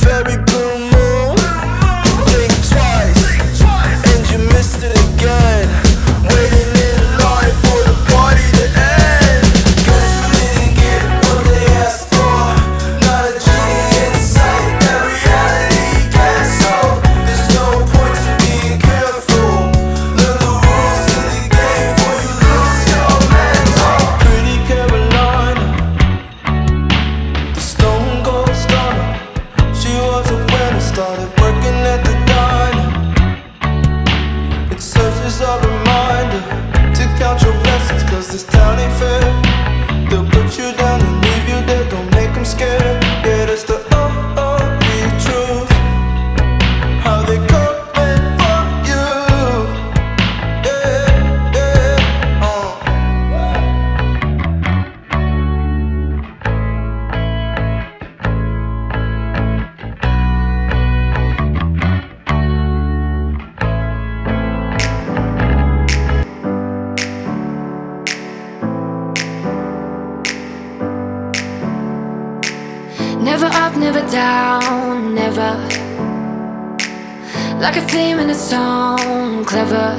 very blue moon. Think twice, and you missed it again. Waiting in line for the party to end. Guess you didn't get what they asked for. Not a genie in sight, that reality gets so. There's no point to being careful. Learn the rules of the game before you lose your mental. Pretty Carolina, the stone cold stunner. She was a winner, started working at the diner. It serves as a reminder to count your blessings, cause this town ain't fair. They'll put you down and leave you there, don't make them scared. Yeah, that's the truth. How they coming for you. Yeah, yeah, Never up, never down, never. Like a theme in a song, clever.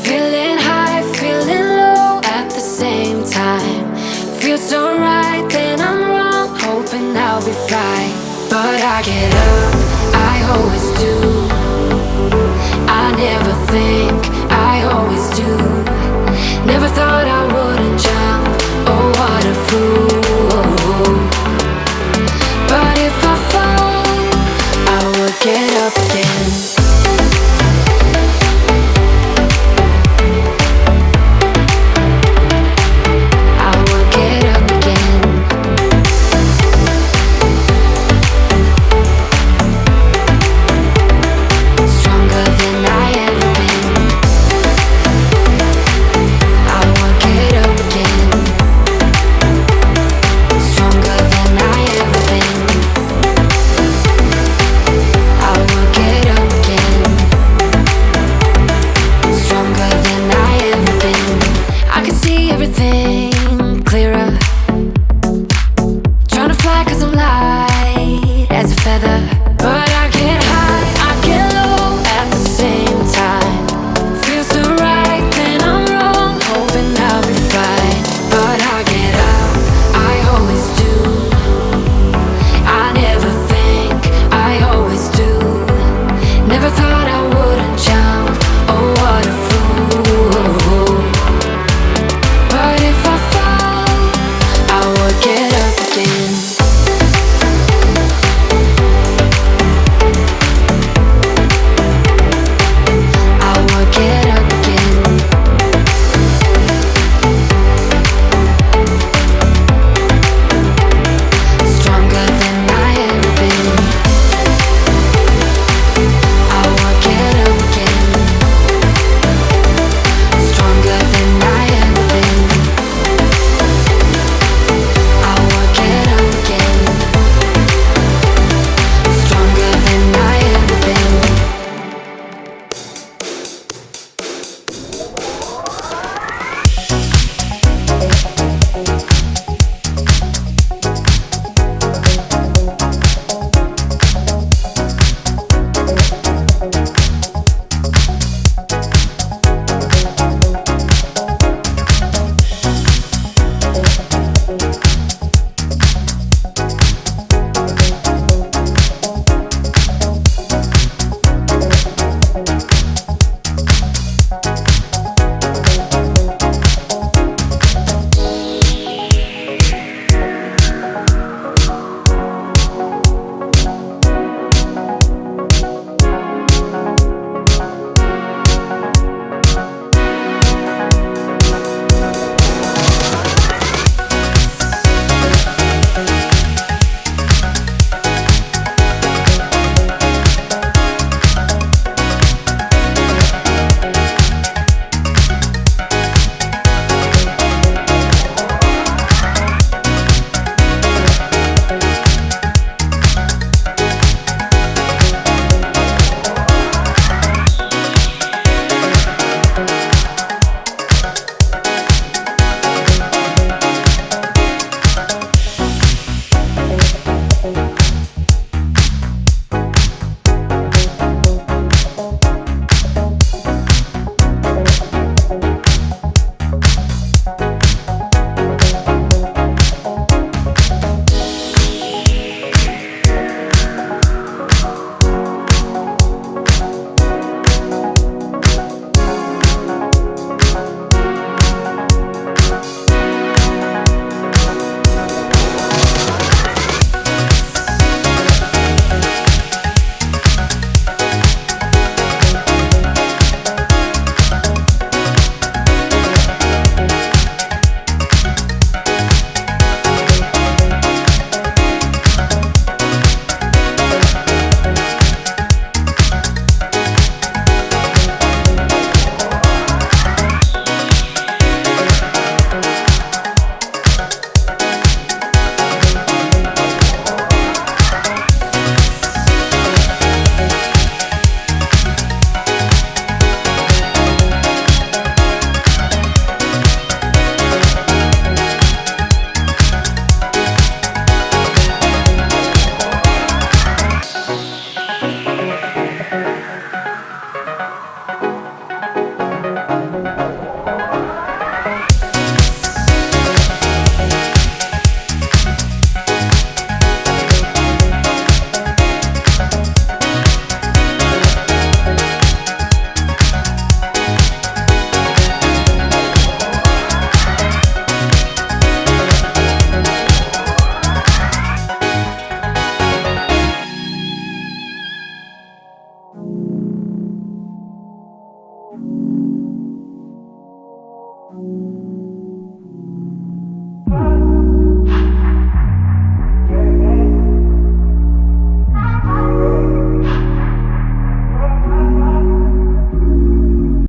Feeling high, feeling low at the same time. Feels so right, then I'm wrong, hoping I'll be fine. But I get up, I always do. I never think, I always do. Never thought I wouldn't jump, oh what a fool. But if I fall, I will get up again. I will get up again. Stronger than I ever been. I will get